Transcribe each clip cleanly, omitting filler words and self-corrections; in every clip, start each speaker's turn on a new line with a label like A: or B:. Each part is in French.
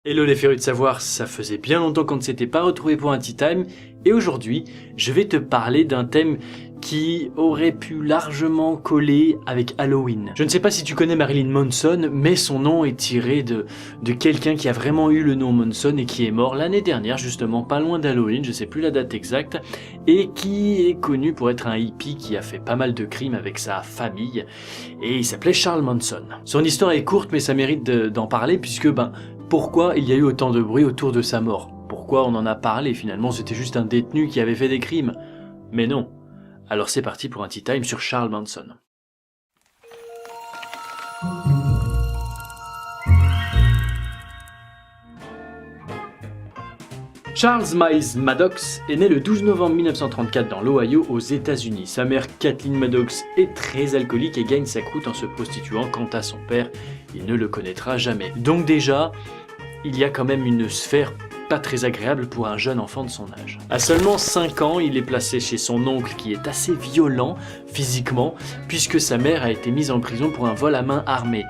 A: Hello les férus de savoir, ça faisait bien longtemps qu'on ne s'était pas retrouvés pour un Tea Time, et aujourd'hui, je vais te parler d'un thème qui aurait pu largement coller avec Halloween. Je ne sais pas si tu connais Marilyn Manson, mais son nom est tiré de quelqu'un qui a vraiment eu le nom Manson et qui est mort l'année dernière, justement pas loin d'Halloween, je sais plus la date exacte, et qui est connu pour être un hippie qui a fait pas mal de crimes avec sa famille, et il s'appelait Charles Manson. Son histoire est courte, mais ça mérite d'en parler, puisque pourquoi il y a eu autant de bruit autour de sa mort? Pourquoi on en a parlé? Finalement, c'était juste un détenu qui avait fait des crimes. Mais non. Alors c'est parti pour un Tea Time sur Charles Manson. Charles Miles Maddox est né le 12 novembre 1934 dans l'Ohio aux États-Unis. Sa mère Kathleen Maddox est très alcoolique et gagne sa croûte en se prostituant. Quant à son père, il ne le connaîtra jamais. Donc déjà, il y a quand même une sphère pas très agréable pour un jeune enfant de son âge. À seulement 5 ans, il est placé chez son oncle qui est assez violent physiquement, puisque sa mère a été mise en prison pour un vol à main armée.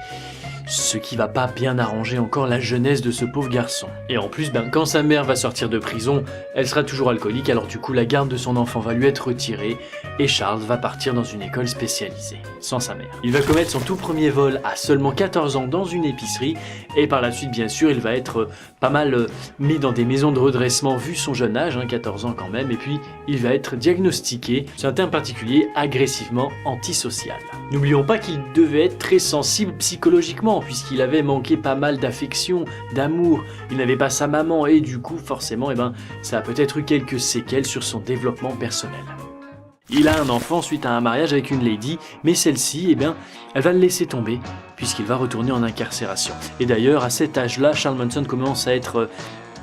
A: Ce qui va pas bien arranger encore la jeunesse de ce pauvre garçon. Et en plus, quand sa mère va sortir de prison, elle sera toujours alcoolique, alors du coup la garde de son enfant va lui être retirée, et Charles va partir dans une école spécialisée, sans sa mère. Il va commettre son tout premier vol à seulement 14 ans dans une épicerie, et par la suite bien sûr il va être pas mal mis dans des maisons de redressement vu son jeune âge, 14 ans quand même, et puis il va être diagnostiqué, c'est un terme particulier, agressivement antisocial. N'oublions pas qu'il devait être très sensible psychologiquement, puisqu'il avait manqué pas mal d'affection, d'amour, il n'avait pas sa maman et du coup forcément ça a peut-être eu quelques séquelles sur son développement personnel. Il a un enfant suite à un mariage avec une lady, mais celle-ci, elle va le laisser tomber, puisqu'il va retourner en incarcération. Et d'ailleurs, à cet âge-là, Charles Manson commence à être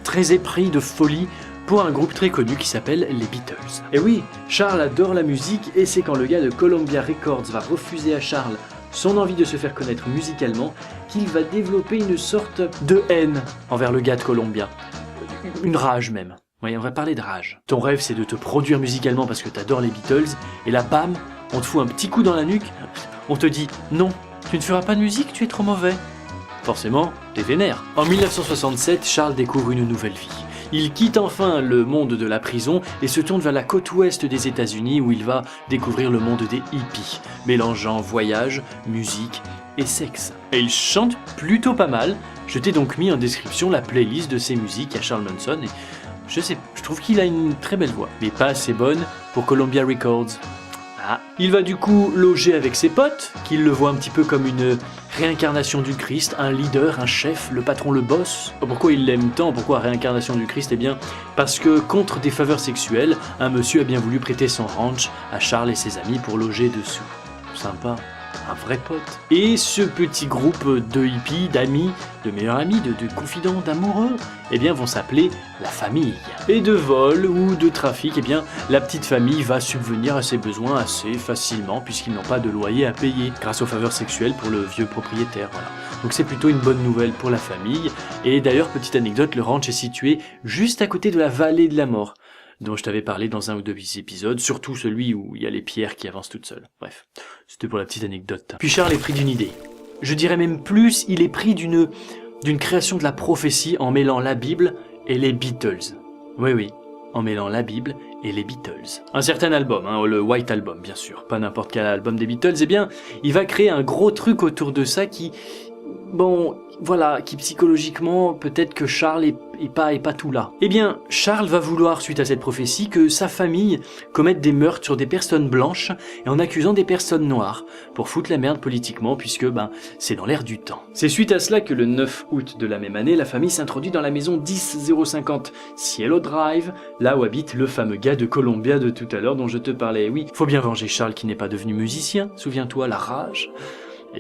A: très épris de folie pour un groupe très connu qui s'appelle les Beatles. Et oui, Charles adore la musique, et c'est quand le gars de Columbia Records va refuser à Charles son envie de se faire connaître musicalement, qu'il va développer une sorte de haine envers le gars de Columbia. Une rage même. Oui, on va parler de rage. Ton rêve, c'est de te produire musicalement parce que t'adores les Beatles, et là, bam, on te fout un petit coup dans la nuque, on te dit « Non, tu ne feras pas de musique, tu es trop mauvais ». Forcément, t'es vénère. En 1967, Charles découvre une nouvelle vie. Il quitte enfin le monde de la prison et se tourne vers la côte ouest des États-Unis où il va découvrir le monde des hippies, mélangeant voyage, musique et sexe. Et il chante plutôt pas mal. Je t'ai donc mis en description la playlist de ses musiques à Charles Manson et je trouve qu'il a une très belle voix, mais pas assez bonne pour Columbia Records. Il va du coup loger avec ses potes, qu'il le voit un petit peu comme une réincarnation du Christ, un leader, un chef, le patron, le boss. Pourquoi il l'aime tant? Pourquoi réincarnation du Christ? Parce que contre des faveurs sexuelles, un monsieur a bien voulu prêter son ranch à Charles et ses amis pour loger dessous. Sympa. Un vrai pote. Et ce petit groupe de hippies, d'amis, de meilleurs amis, de confidents, d'amoureux, vont s'appeler la famille. Et de vol ou de trafic, la petite famille va subvenir à ses besoins assez facilement puisqu'ils n'ont pas de loyer à payer grâce aux faveurs sexuelles pour le vieux propriétaire. Voilà. Donc c'est plutôt une bonne nouvelle pour la famille. Et d'ailleurs, petite anecdote, le ranch est situé juste à côté de la vallée de la mort, dont je t'avais parlé dans un ou deux épisodes, surtout celui où il y a les pierres qui avancent toutes seules. Bref, c'était pour la petite anecdote. Puis Charles est pris d'une idée. Je dirais même plus, il est pris d'une création de la prophétie en mêlant la Bible et les Beatles. Oui, en mêlant la Bible et les Beatles. Un certain album, le White Album bien sûr, pas n'importe quel album des Beatles, il va créer un gros truc autour de ça qui psychologiquement, peut-être que Charles est pas tout là. Charles va vouloir, suite à cette prophétie, que sa famille commette des meurtres sur des personnes blanches et en accusant des personnes noires, pour foutre la merde politiquement, puisque, c'est dans l'air du temps. C'est suite à cela que le 9 août de la même année, la famille s'introduit dans la maison 10050 Cielo Drive, là où habite le fameux gars de Columbia de tout à l'heure dont je te parlais. Oui, faut bien venger Charles qui n'est pas devenu musicien, souviens-toi, la rage.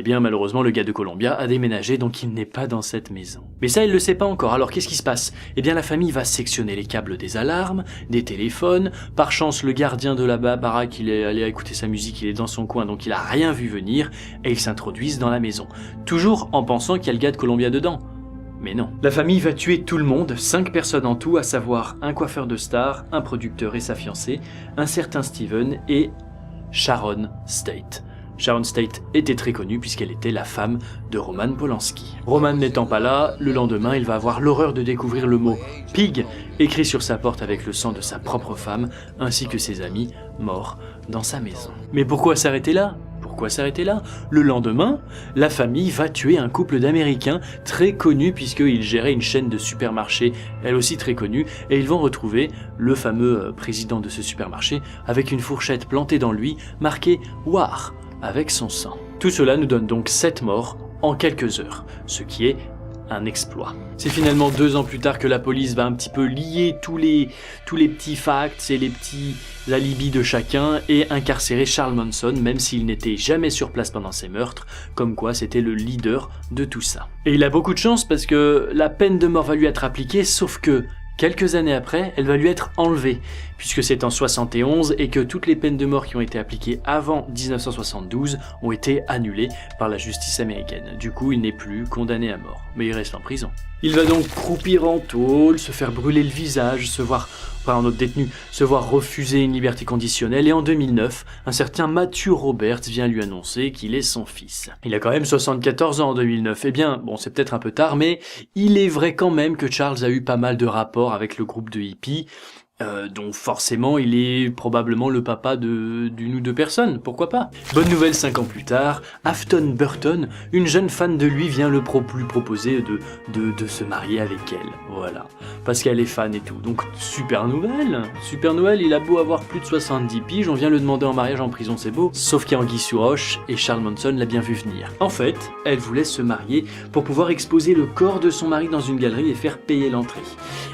A: Malheureusement, le gars de Columbia a déménagé, donc il n'est pas dans cette maison. Mais ça, il le sait pas encore, alors qu'est-ce qui se passe? La famille va sectionner les câbles des alarmes, des téléphones. Par chance, le gardien de la baraque, il est allé écouter sa musique, il est dans son coin, donc il a rien vu venir, et ils s'introduisent dans la maison. Toujours en pensant qu'il y a le gars de Columbia dedans. Mais non. La famille va tuer tout le monde, 5 personnes en tout, à savoir un coiffeur de star, un producteur et sa fiancée, un certain Steven et Sharon State. Sharon Tate était très connue puisqu'elle était la femme de Roman Polanski. Roman n'étant pas là, le lendemain, il va avoir l'horreur de découvrir le mot « pig » écrit sur sa porte avec le sang de sa propre femme, ainsi que ses amis, morts dans sa maison. Mais pourquoi s'arrêter là ? Pourquoi s'arrêter là ? Le lendemain, la famille va tuer un couple d'Américains très connus puisqu'ils géraient une chaîne de supermarchés, elle aussi très connue, et ils vont retrouver le fameux président de ce supermarché avec une fourchette plantée dans lui, marquée « War » avec son sang. Tout cela nous donne donc 7 morts en quelques heures, ce qui est un exploit. C'est finalement 2 ans plus tard que la police va un petit peu lier tous les petits facts et les petits alibis de chacun et incarcérer Charles Manson, même s'il n'était jamais sur place pendant ses meurtres, comme quoi c'était le leader de tout ça. Et il a beaucoup de chance parce que la peine de mort va lui être appliquée, sauf que quelques années après, elle va lui être enlevée, puisque c'est en 71 et que toutes les peines de mort qui ont été appliquées avant 1972 ont été annulées par la justice américaine. Du coup, il n'est plus condamné à mort, mais il reste en prison. Il va donc croupir en tôle, se faire brûler le visage, un autre détenu, se voir refuser une liberté conditionnelle, et en 2009, un certain Matthew Roberts vient lui annoncer qu'il est son fils. Il a quand même 74 ans en 2009, eh bien, bon, c'est peut-être un peu tard, mais il est vrai quand même que Charles a eu pas mal de rapports avec le groupe de hippies, dont forcément il est probablement le papa d'une ou deux personnes, pourquoi pas. Bonne nouvelle, 5 ans plus tard, Afton Burton, une jeune fan de lui, vient lui proposer de se marier avec elle, voilà, parce qu'elle est fan et tout, donc super nouvelle, il a beau avoir plus de 70 piges, on vient le demander en mariage en prison, c'est beau, sauf qu'il y a anguille sous roche, et Charles Manson l'a bien vu venir. En fait, elle voulait se marier pour pouvoir exposer le corps de son mari dans une galerie et faire payer l'entrée.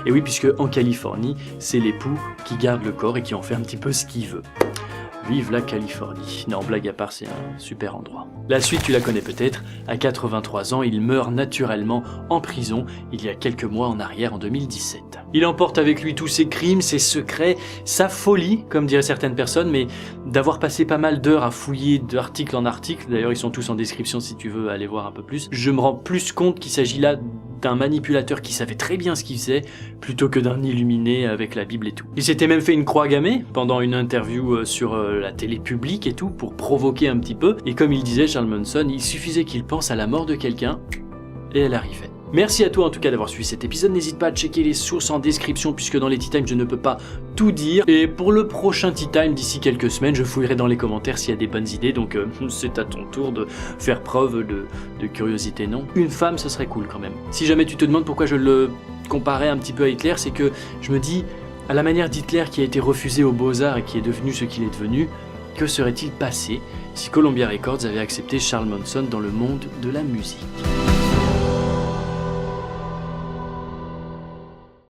A: Et oui, puisque en Californie, c'est l'époux qui garde le corps et qui en fait un petit peu ce qu'il veut. Vive la Californie. Non, blague à part, c'est un super endroit. La suite, tu la connais peut-être. À 83 ans, il meurt naturellement en prison il y a quelques mois en arrière, en 2017. Il emporte avec lui tous ses crimes, ses secrets, sa folie, comme diraient certaines personnes, mais d'avoir passé pas mal d'heures à fouiller d'article en article, d'ailleurs ils sont tous en description si tu veux aller voir un peu plus, je me rends plus compte qu'il s'agit là d'un manipulateur qui savait très bien ce qu'il faisait, plutôt que d'un illuminé avec la Bible et tout. Il s'était même fait une croix gammée pendant une interview sur la télé publique et tout, pour provoquer un petit peu, et comme il disait Charles Manson, il suffisait qu'il pense à la mort de quelqu'un, et elle arrivait. Merci à toi en tout cas d'avoir suivi cet épisode, n'hésite pas à checker les sources en description puisque dans les Tea Time je ne peux pas tout dire. Et pour le prochain Tea Time d'ici quelques semaines, je fouillerai dans les commentaires s'il y a des bonnes idées, donc c'est à ton tour de faire preuve de curiosité, non ? Une femme, ce serait cool quand même. Si jamais tu te demandes pourquoi je le comparais un petit peu à Hitler, c'est que je me dis, à la manière d'Hitler qui a été refusé aux Beaux-Arts et qui est devenu ce qu'il est devenu, que serait-il passé si Columbia Records avait accepté Charles Manson dans le monde de la musique ?